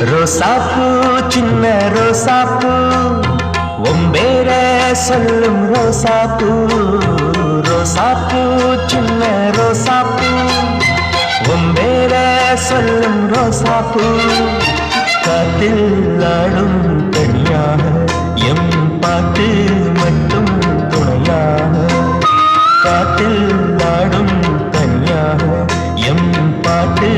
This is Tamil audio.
ரோசாப்பூ சின்ன ரோசாப்பூ ஒம்பேர சொல்லும் ரோசாப்பூ ரோசாப்பூ சின்ன ரோசாப்பூ ஒம்பேர சொல்லும் ரோசாப்பூ காத்தில் ஆடும் தனியாக எம் பாட்டு மட்டும் துணையாக காத்தில் ஆடும் தனியாக எம் பாட்டு